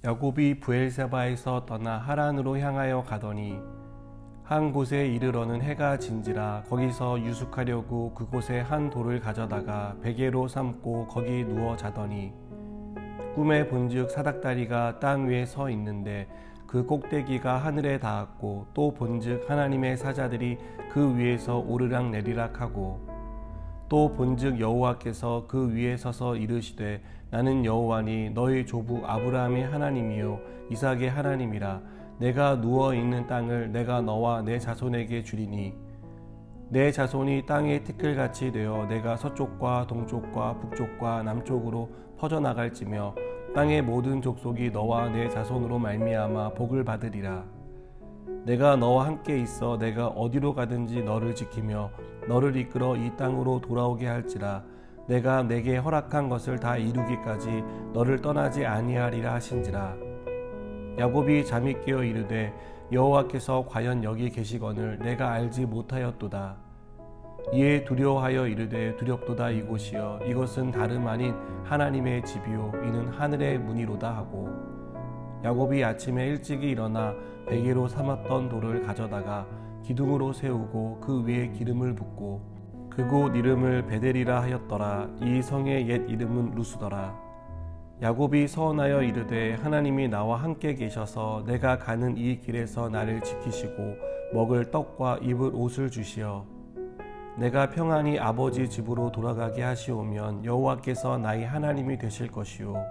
야곱이 브엘세바에서 떠나 하란으로 향하여 가더니 한 곳에 이르러는 해가 진지라 거기서 유숙하려고 그곳에 한 돌을 가져다가 베개로 삼고 거기 누워 자더니 꿈에 본즉 사닥다리가 땅 위에 서 있는데 그 꼭대기가 하늘에 닿았고 또 본즉 하나님의 사자들이 그 위에서 오르락 내리락 하고 또 본즉 여호와께서 그 위에 서서 이르시되 나는 여호와니 너희 조부 아브라함의 하나님이요 이삭의 하나님이라. 내가 누워있는 땅을 내가 너와 내 자손에게 주리니 내 자손이 땅의 티끌같이 되어 내가 서쪽과 동쪽과 북쪽과 남쪽으로 퍼져나갈지며 땅의 모든 족속이 너와 내 자손으로 말미암아 복을 받으리라. 내가 너와 함께 있어 내가 어디로 가든지 너를 지키며 너를 이끌어 이 땅으로 돌아오게 할지라. 내가 내게 허락한 것을 다 이루기까지 너를 떠나지 아니하리라 하신지라. 야곱이 잠이 깨어 이르되 여호와께서 과연 여기 계시거늘 내가 알지 못하였도다. 이에 두려워하여 이르되 두렵도다. 이곳이여 이것은 다름 아닌 하나님의 집이요 이는 하늘의 문이로다 하고 야곱이 아침에 일찍이 일어나 베개로 삼았던 돌을 가져다가 기둥으로 세우고 그 위에 기름을 붓고 그곳 이름을 베델이라 하였더라. 이 성의 옛 이름은 루스더라. 야곱이 서원하여 이르되 하나님이 나와 함께 계셔서 내가 가는 이 길에서 나를 지키시고 먹을 떡과 입을 옷을 주시어 내가 평안히 아버지 집으로 돌아가게 하시오면 여호와께서 나의 하나님이 되실 것이요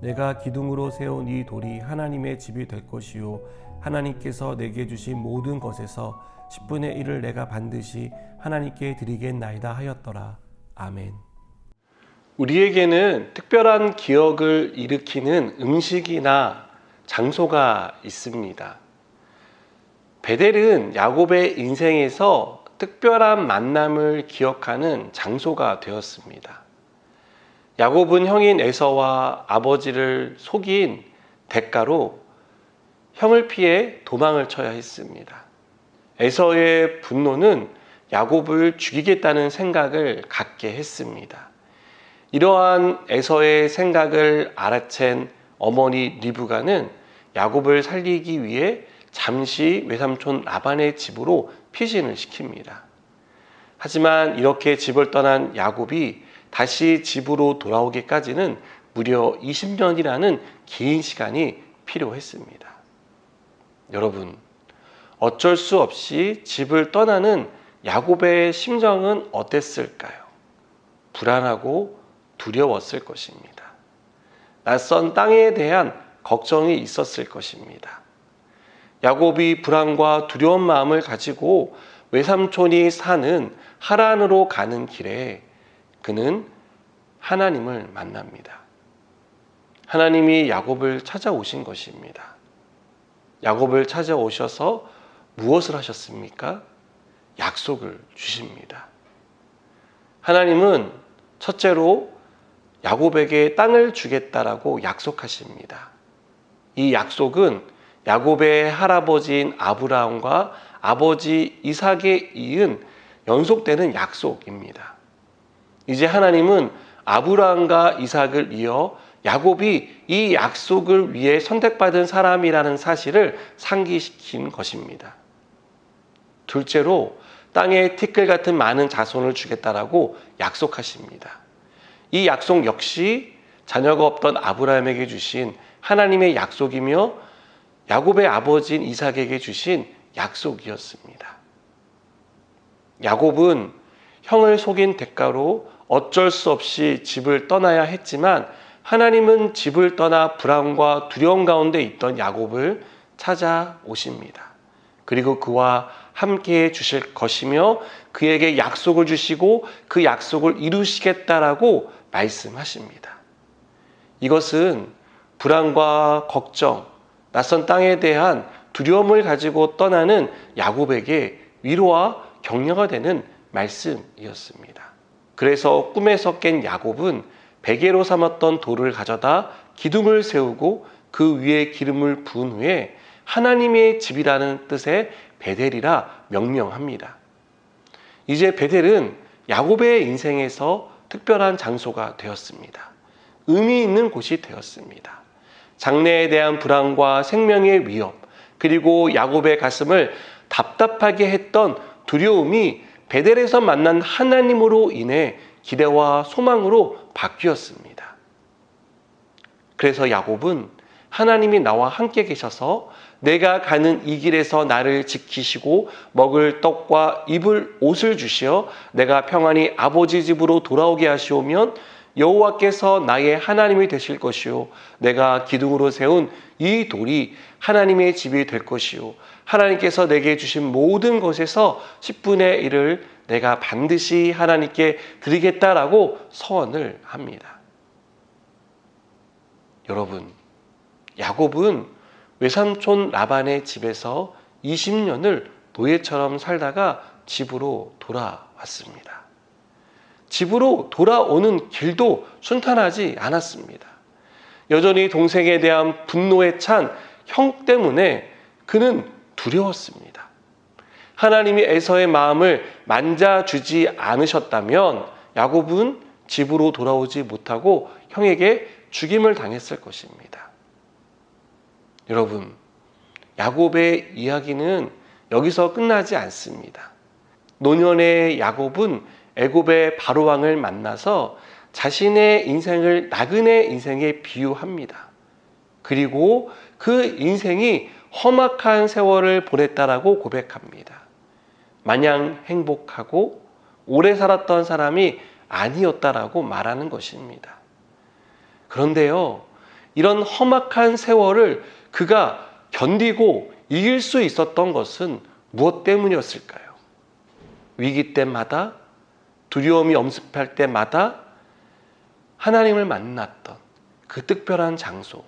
내가 기둥으로 세운 이 돌이 하나님의 집이 될 것이요 하나님께서 내게 주신 모든 것에서 10분의 1을 내가 반드시 하나님께 드리겠나이다 하였더라. 아멘. 우리에게는 특별한 기억을 일으키는 음식이나 장소가 있습니다. 베델은 야곱의 인생에서 특별한 만남을 기억하는 장소가 되었습니다. 야곱은 형인 에서와 아버지를 속인 대가로 형을 피해 도망을 쳐야 했습니다. 에서의 분노는 야곱을 죽이겠다는 생각을 갖게 했습니다. 이러한 에서의 생각을 알아챈 어머니 리브가는 야곱을 살리기 위해 잠시 외삼촌 라반의 집으로 피신을 시킵니다. 하지만 이렇게 집을 떠난 야곱이 다시 집으로 돌아오기까지는 무려 20년이라는 긴 시간이 필요했습니다. 여러분, 어쩔 수 없이 집을 떠나는 야곱의 심정은 어땠을까요? 불안하고 두려웠을 것입니다. 낯선 땅에 대한 걱정이 있었을 것입니다. 야곱이 불안과 두려운 마음을 가지고 외삼촌이 사는 하란으로 가는 길에 그는 하나님을 만납니다. 하나님이 야곱을 찾아오신 것입니다. 야곱을 찾아오셔서 무엇을 하셨습니까? 약속을 주십니다. 하나님은 첫째로 야곱에게 땅을 주겠다라고 약속하십니다. 이 약속은 야곱의 할아버지인 아브라함과 아버지 이삭에 이은 연속되는 약속입니다. 이제 하나님은 아브라함과 이삭을 이어 야곱이 이 약속을 위해 선택받은 사람이라는 사실을 상기시킨 것입니다. 둘째로 땅에 티끌 같은 많은 자손을 주겠다라고 약속하십니다. 이 약속 역시 자녀가 없던 아브라함에게 주신 하나님의 약속이며 야곱의 아버지인 이삭에게 주신 약속이었습니다. 야곱은 형을 속인 대가로 어쩔 수 없이 집을 떠나야 했지만 하나님은 집을 떠나 불안과 두려움 가운데 있던 야곱을 찾아오십니다. 그리고 그와 함께해 주실 것이며 그에게 약속을 주시고 그 약속을 이루시겠다라고 말씀하십니다. 이것은 불안과 걱정, 낯선 땅에 대한 두려움을 가지고 떠나는 야곱에게 위로와 격려가 되는 말씀이었습니다. 그래서 꿈에서 깬 야곱은 베개로 삼았던 돌을 가져다 기둥을 세우고 그 위에 기름을 부은 후에 하나님의 집이라는 뜻의 베델이라 명명합니다. 이제 베델은 야곱의 인생에서 특별한 장소가 되었습니다. 의미 있는 곳이 되었습니다. 장래에 대한 불안과 생명의 위협, 그리고 야곱의 가슴을 답답하게 했던 두려움이 베델에서 만난 하나님으로 인해 기대와 소망으로 바뀌었습니다. 그래서 야곱은 하나님이 나와 함께 계셔서 내가 가는 이 길에서 나를 지키시고 먹을 떡과 입을 옷을 주시어 내가 평안히 아버지 집으로 돌아오게 하시오면 여호와께서 나의 하나님이 되실 것이요 내가 기둥으로 세운 이 돌이 하나님의 집이 될 것이요 하나님께서 내게 주신 모든 것에서 10분의 1을 내가 반드시 하나님께 드리겠다라고 서원을 합니다. 여러분, 야곱은 외삼촌 라반의 집에서 20년을 노예처럼 살다가 집으로 돌아왔습니다. 집으로 돌아오는 길도 순탄하지 않았습니다. 여전히 동생에 대한 분노에 찬 형 때문에 그는 두려웠습니다. 하나님이 에서의 마음을 만져주지 않으셨다면 야곱은 집으로 돌아오지 못하고 형에게 죽임을 당했을 것입니다. 여러분, 야곱의 이야기는 여기서 끝나지 않습니다. 노년의 야곱은 애굽의 바로왕을 만나서 자신의 인생을 나그네 인생에 비유합니다. 그리고 그 인생이 험악한 세월을 보냈다라고 고백합니다. 마냥 행복하고 오래 살았던 사람이 아니었다라고 말하는 것입니다. 그런데요, 이런 험악한 세월을 그가 견디고 이길 수 있었던 것은 무엇 때문이었을까요? 위기 때마다, 두려움이 엄습할 때마다 하나님을 만났던 그 특별한 장소,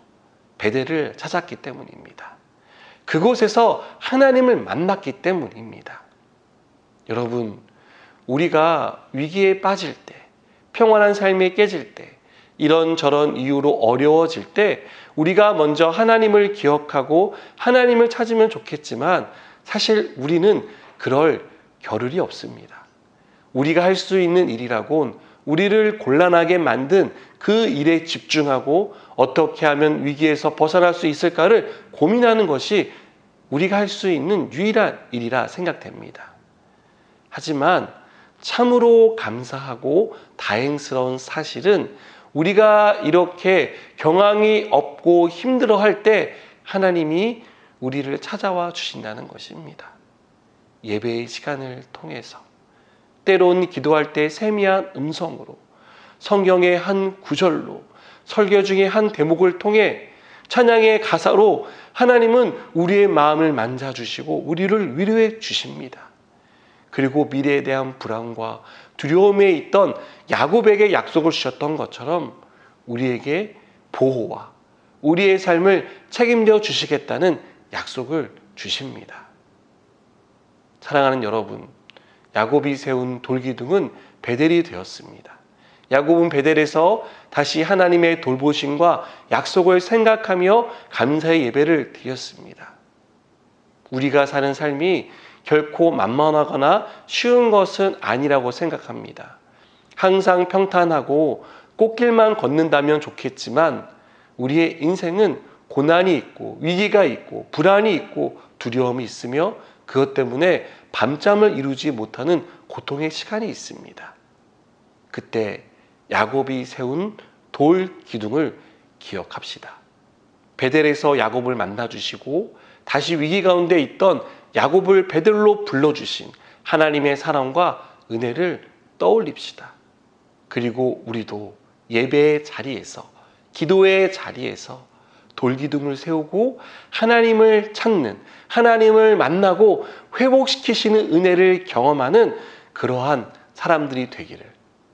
베델을 찾았기 때문입니다. 그곳에서 하나님을 만났기 때문입니다. 여러분, 우리가 위기에 빠질 때, 평안한 삶이 깨질 때, 이런저런 이유로 어려워질 때 우리가 먼저 하나님을 기억하고 하나님을 찾으면 좋겠지만 사실 우리는 그럴 겨를이 없습니다. 우리가 할 수 있는 일이라곤 우리를 곤란하게 만든 그 일에 집중하고 어떻게 하면 위기에서 벗어날 수 있을까를 고민하는 것이 우리가 할 수 있는 유일한 일이라 생각됩니다. 하지만 참으로 감사하고 다행스러운 사실은 우리가 이렇게 경황이 없고 힘들어할 때 하나님이 우리를 찾아와 주신다는 것입니다. 예배의 시간을 통해서, 때론 기도할 때 세미한 음성으로, 성경의 한 구절로, 설교 중에 한 대목을 통해 찬양의 가사로 하나님은 우리의 마음을 만져주시고 우리를 위로해 주십니다. 그리고 미래에 대한 불안과 두려움에 있던 야곱에게 약속을 주셨던 것처럼 우리에게 보호와 우리의 삶을 책임져 주시겠다는 약속을 주십니다. 사랑하는 여러분, 야곱이 세운 돌기둥은 베델이 되었습니다. 야곱은 베델에서 다시 하나님의 돌보심과 약속을 생각하며 감사의 예배를 드렸습니다. 우리가 사는 삶이 결코 만만하거나 쉬운 것은 아니라고 생각합니다. 항상 평탄하고 꽃길만 걷는다면 좋겠지만 우리의 인생은 고난이 있고 위기가 있고 불안이 있고 두려움이 있으며 그것 때문에 밤잠을 이루지 못하는 고통의 시간이 있습니다. 그때 야곱이 세운 돌 기둥을 기억합시다. 베델에서 야곱을 만나주시고 다시 위기 가운데 있던 야곱을 베델로 불러주신 하나님의 사랑과 은혜를 떠올립시다. 그리고 우리도 예배의 자리에서, 기도의 자리에서 돌기둥을 세우고 하나님을 찾는, 하나님을 만나고 회복시키시는 은혜를 경험하는 그러한 사람들이 되기를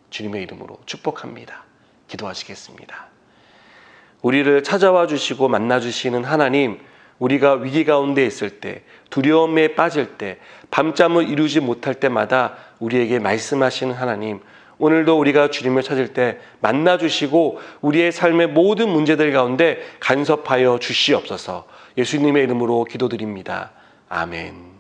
주님의 이름으로 축복합니다. 기도하시겠습니다. 우리를 찾아와 주시고 만나 주시는 하나님, 우리가 위기 가운데 있을 때, 두려움에 빠질 때, 밤잠을 이루지 못할 때마다 우리에게 말씀하시는 하나님, 오늘도 우리가 주님을 찾을 때 만나 주시고 우리의 삶의 모든 문제들 가운데 간섭하여 주시옵소서. 예수님의 이름으로 기도드립니다. 아멘.